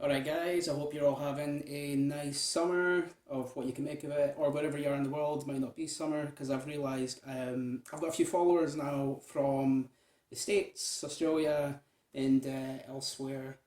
Alright, guys, I hope you're all having a nice summer of what you can make of it, or wherever you are in the world. Might not be summer because I've realised I've got a few followers now from the States, Australia, and elsewhere.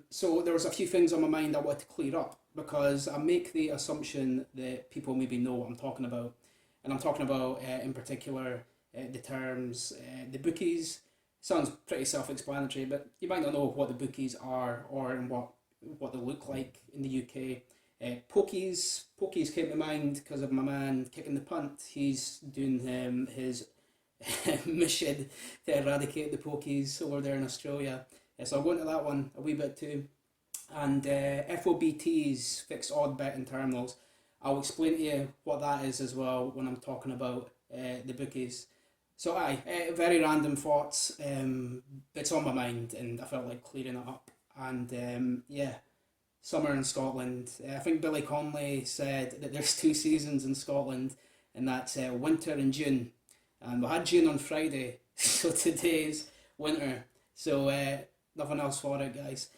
So there was a few things on my mind I wanted to clear up because I make the assumption that people maybe know what I'm talking about. And I'm talking about, in particular, the terms the bookies. Sounds pretty self-explanatory, but you might not know what the bookies are or in what they look like in the UK. Pokies came to mind because of my man kicking the punt. He's doing his mission to eradicate the pokies over there in Australia. So I'll go into that one a wee bit too. And FOBTs, fixed odd betting terminals. I'll explain to you what that is as well when I'm talking about the bookies. So very random thoughts. It's on my mind, and I felt like clearing it up. And yeah, summer in Scotland. I think Billy Connolly said that there's two seasons in Scotland, and that's winter and June. And we had June on Friday, so today's winter. So nothing else for it, guys.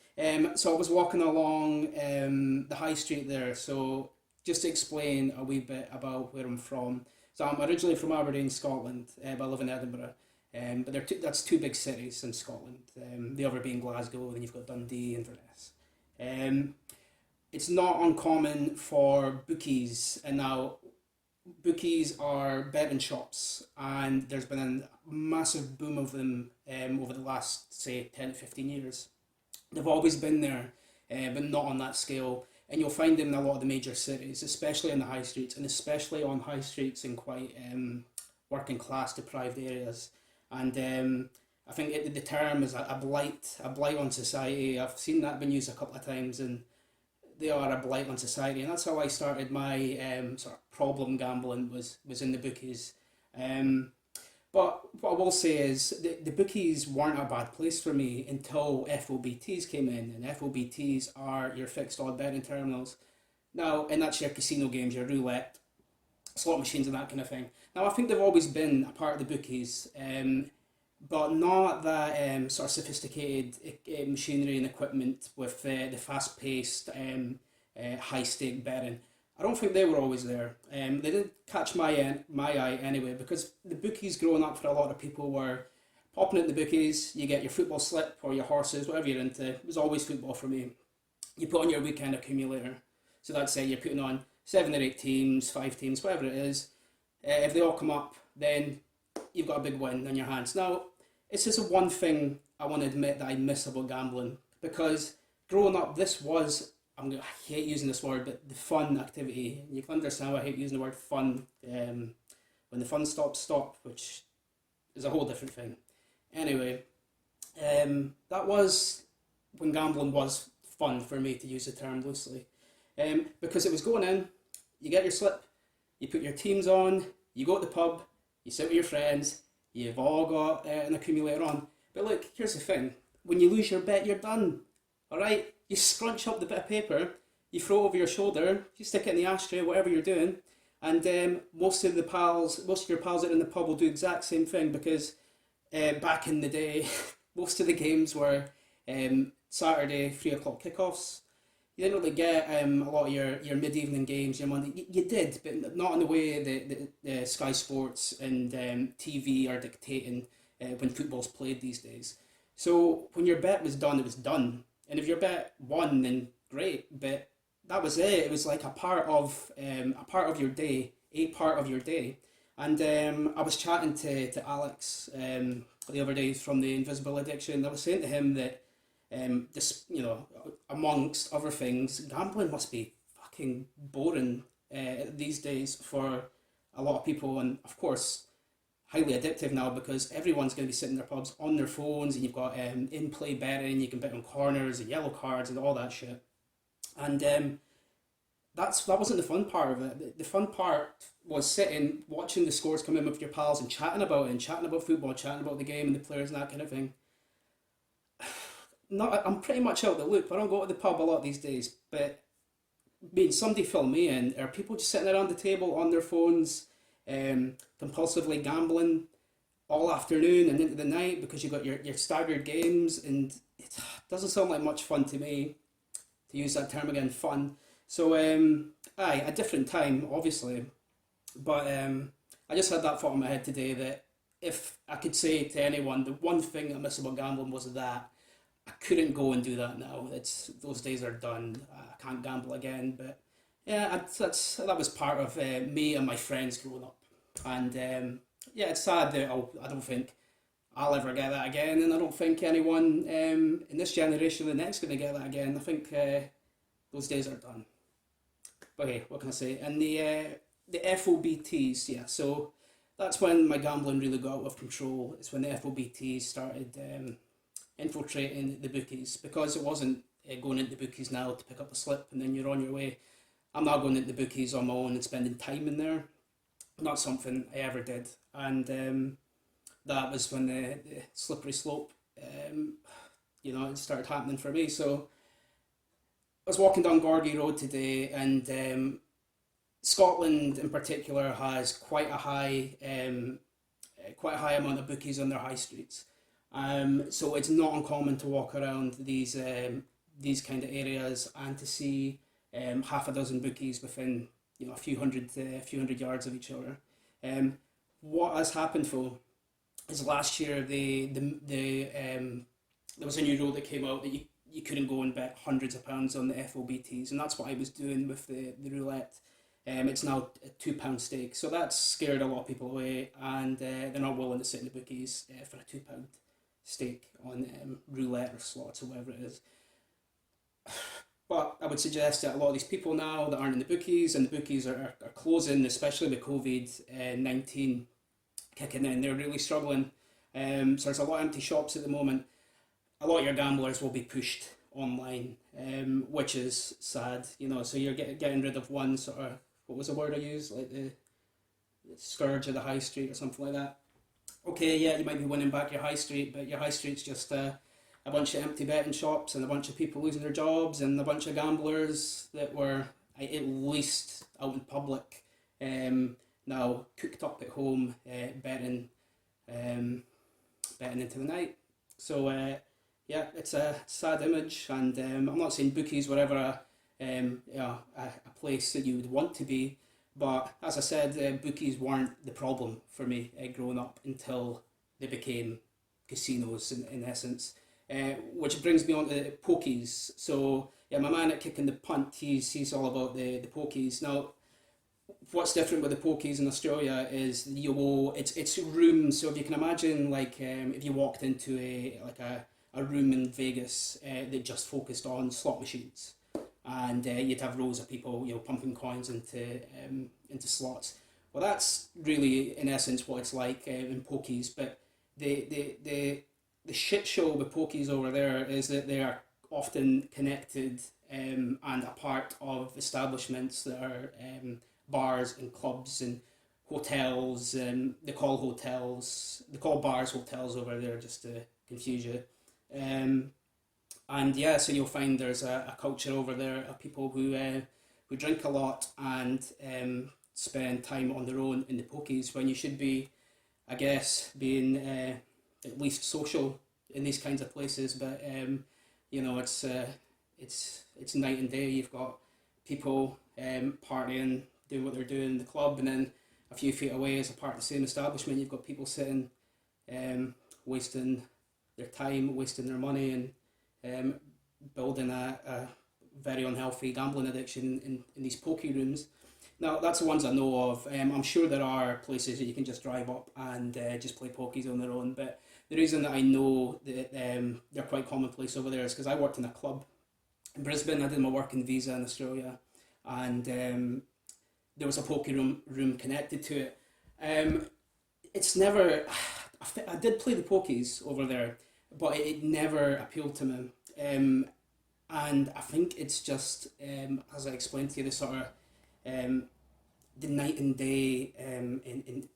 So I was walking along the high street there. So just to explain a wee bit about where I'm from. So I'm originally from Aberdeen, Scotland, but I live in Edinburgh. But that's two big cities in Scotland. The other being Glasgow, then you've got Dundee, Inverness. Um, it's not uncommon for bookies, and now bookies are betting shops, and there's been a massive boom of them over the last, say, 10 to 15 years. They've always been there, but not on that scale. And you'll find them in a lot of the major cities, especially in the high streets, and especially on high streets in quite working class deprived areas. And I think the term is a blight on society. I've seen that been used a couple of times, and they are a blight on society. And that's how I started my sort of problem gambling was in the bookies. Um, but what I will say is the bookies weren't a bad place for me until FOBTs came in, and FOBTs are your fixed odd betting terminals. Now, and that's your casino games, your roulette, slot machines, and that kind of thing. Now, I think they've always been a part of the bookies, but not that sort of sophisticated machinery and equipment with the fast paced, high stake betting. I don't think they were always there. They didn't catch my eye anyway because the bookies growing up for a lot of people were popping at the bookies. You get your football slip or your horses, whatever you're into. It was always football for me. You put on your weekend accumulator. So that's say you're putting on 7 or 8 teams, 5 teams, whatever it is. If they all come up, then you've got a big win on your hands. Now, it's just one thing I want to admit that I miss about gambling because growing up, this was I hate using this word, but the fun activity. You can understand why I hate using the word fun. When the fun stops, stop, which is a whole different thing. Anyway, that was when gambling was fun for me, to use the term loosely, because it was going in, you get your slip, you put your teams on, you go to the pub, you sit with your friends, you've all got an accumulator on. But look, here's the thing: when you lose your bet, you're done. All right, you scrunch up the bit of paper, you throw it over your shoulder, you stick it in the ashtray, whatever you're doing, and most of your pals that are in the pub will do the exact same thing because back in the day, most of the games were Saturday 3 o'clock kickoffs. You didn't really get a lot of your mid-evening games, your Monday. You did, but not in the way that the Sky Sports and TV are dictating when football's played these days. So when your bet was done, it was done. And if your bet won, then great. But that was it. It was like a part of your day, a part of your day. And I was chatting to Alex the other day from the Invisible Addiction. I was saying to him that this, amongst other things, gambling must be fucking boring these days for a lot of people, and of course, highly addictive now because everyone's going to be sitting in their pubs on their phones, and you've got in-play betting, you can bet on corners and yellow cards and all that shit. And that wasn't the fun part of it. The fun part was sitting, watching the scores come in with your pals and chatting about it, and chatting about football, chatting about the game and the players and that kind of thing. Not, I'm pretty much out of the loop. I don't go to the pub a lot these days, but being somebody fill me in, are people just sitting around the table on their phones, compulsively gambling all afternoon and into the night because you've got your staggered games, and it doesn't sound like much fun to me. to use that term again, fun. So, aye, a different time, obviously, but I just had that thought in my head today that if I could say to anyone the one thing I miss about gambling was that I couldn't go and do that now. It's those days are done. I can't gamble again. But yeah, that was part of me and my friends growing up, and yeah, it's sad that I don't think I'll ever get that again, and I don't think anyone in this generation or the next going to get that again. I think those days are done. But hey, what can I say? And the FOBTs, yeah. So that's when my gambling really got out of control. It's when the FOBTs started infiltrating the bookies, because it wasn't going into the bookies now to pick up a slip and then you're on your way. I'm now going into the bookies on my own and spending time in there. Not something I ever did, and that was when the slippery slope, it started happening for me. So I was walking down Gorgie Road today, and Scotland in particular has quite a high amount of bookies on their high streets. So it's not uncommon to walk around these kind of areas and to see half a dozen bookies within a few hundred yards of each other. What has happened though is last year there was a new rule that came out that you couldn't go and bet hundreds of pounds on the FOBTs, and that's what I was doing with the roulette. It's now a £2 stake, so that's scared a lot of people away, and they're not willing to sit in the bookies for a £2 stake on roulette or slots or whatever it is. But I would suggest that a lot of these people now that aren't in the bookies, and the bookies are closing, especially with COVID-19 kicking in, they're really struggling. So there's a lot of empty shops at the moment. A lot of your gamblers will be pushed online, which is sad, so you're getting rid of one sort of, what was the word I used, like the scourge of the high street or something like that. Okay, yeah, you might be winning back your high street, but your high street's just a bunch of empty betting shops and a bunch of people losing their jobs and a bunch of gamblers that were at least out in public, now cooked up at home, betting into the night. So yeah, it's a sad image, and I'm not saying bookies were ever a place that you would want to be, but as I said, bookies weren't the problem for me growing up until they became casinos in essence. Which brings me on to Pokies. So yeah, my man at Kicking the Punt, he's all about the Pokies. Now, what's different with the Pokies in Australia is it's rooms. So if you can imagine, like if you walked into a room in Vegas that just focused on slot machines, and you'd have rows of people pumping coins into slots. Well, that's really in essence what it's like in Pokies. But the shit show with Pokies over there is that they are often connected and a part of establishments that are bars and clubs and hotels, and they call bars hotels over there just to confuse you. And yeah, so you'll find there's a culture over there of people who drink a lot and spend time on their own in the Pokies, when you should be, I guess, being at least social in these kinds of places. But it's night and day. You've got people partying, doing what they're doing in the club, and then a few feet away, as a part of the same establishment, you've got people sitting, wasting their time, wasting their money, and building a very unhealthy gambling addiction in these pokie rooms. Now, that's the ones I know of. I'm sure there are places that you can just drive up and just play pokies on their own, but the reason that I know that they're quite commonplace over there is because I worked in a club in Brisbane. I did my working visa in Australia, and there was a pokie room connected to it. It's never... I did play the pokies over there, but it never appealed to me. And I think it's just, as I explained to you, the sort of the night and day, in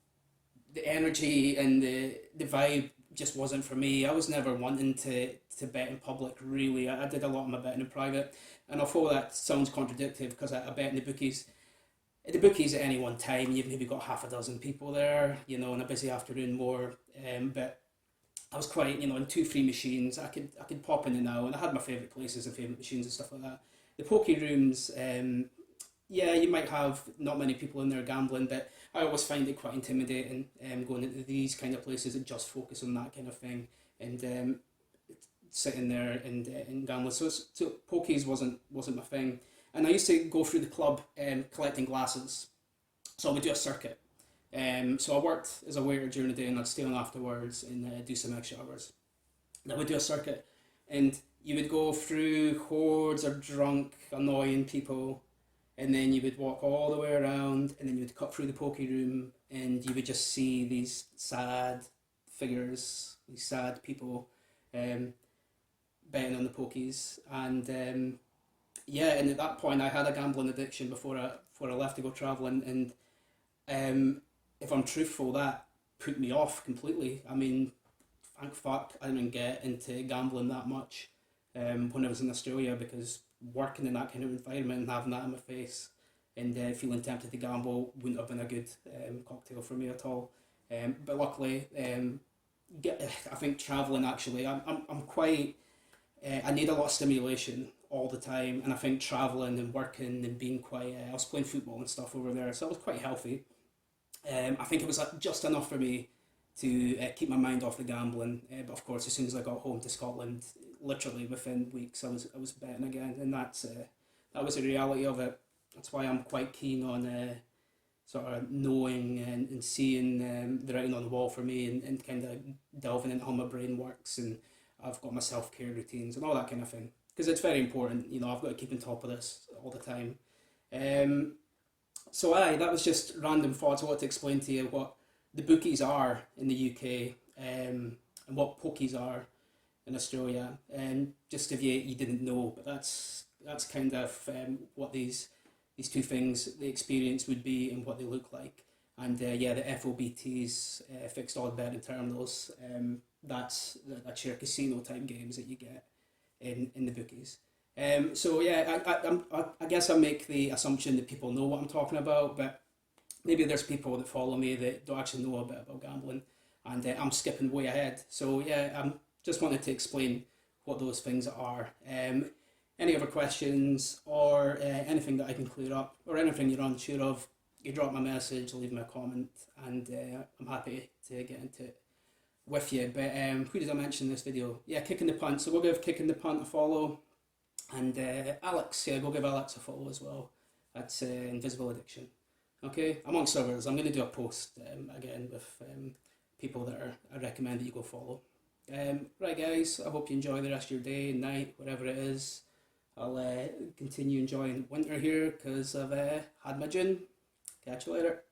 the energy and the vibe just wasn't for me. I was never wanting to bet in public, really. I did a lot of my betting in private, and although that sounds contradictory because I bet in the bookies, at any one time you've maybe got half a dozen people there, on a busy afternoon more, but I was quite, in 2 free machines, I could pop in and out, and I had my favourite places and favourite machines and stuff like that. The pokie rooms, yeah, you might have not many people in there gambling, but I always find it quite intimidating going into these kind of places that just focus on that kind of thing and sitting there and gambling. So pokies wasn't my thing, and I used to go through the club collecting glasses. So I would do a circuit. So I worked as a waiter during the day, and I'd stay on afterwards and do some extra hours. And I would do a circuit, and you would go through hordes of drunk, annoying people, and then you would walk all the way around, and then you would cut through the pokey room, and you would just see these sad figures, these sad people um, betting on the pokies. And yeah, and at that point, I had a gambling addiction before I left to go traveling, and if I'm truthful, that put me off completely. I mean, thank fuck I didn't get into gambling that much when I was in Australia, because working in that kind of environment and having that in my face and feeling tempted to gamble wouldn't have been a good cocktail for me at all. But luckily, I think traveling actually, I'm quite, I need a lot of stimulation all the time, and I think traveling and working and being quite, I was playing football and stuff over there, so I was quite healthy. I think it was just enough for me to keep my mind off the gambling. But of course, as soon as I got home to Scotland, literally within weeks, I was betting again, and that was the reality of it. That's why I'm quite keen on sort of knowing and seeing the writing on the wall for me, and kind of delving into how my brain works, and I've got my self care routines and all that kind of thing, because it's very important. You know, I've got to keep on top of this all the time. Um, so that was just random thoughts. I wanted to explain to you what the bookies are in the UK, and what pokies are in Australia. Just if you didn't know, but that's kind of what these two things, the experience would be and what they look like. And yeah, the FOBTs, fixed odd betting terminals, that's your casino type games that you get in the bookies. So yeah, I guess I make the assumption that people know what I'm talking about, but maybe there's people that follow me that don't actually know a bit about gambling, and I'm skipping way ahead. So yeah, I'm just wanted to explain what those things are. Any other questions or anything that I can clear up, or anything you're unsure of, you drop me a message, leave me a comment, and I'm happy to get into it with you. But who did I mention in this video? Yeah, Kicking the Punt. So we'll give Kicking the Punt a follow, and Alex, yeah, go give Alex a follow as well. That's Invisible Addiction. Okay, amongst others, I'm going to do a post again with people that I recommend that you go follow. Right, guys, I hope you enjoy the rest of your day, night, whatever it is. I'll continue enjoying winter here because I've had my gin. Catch you later.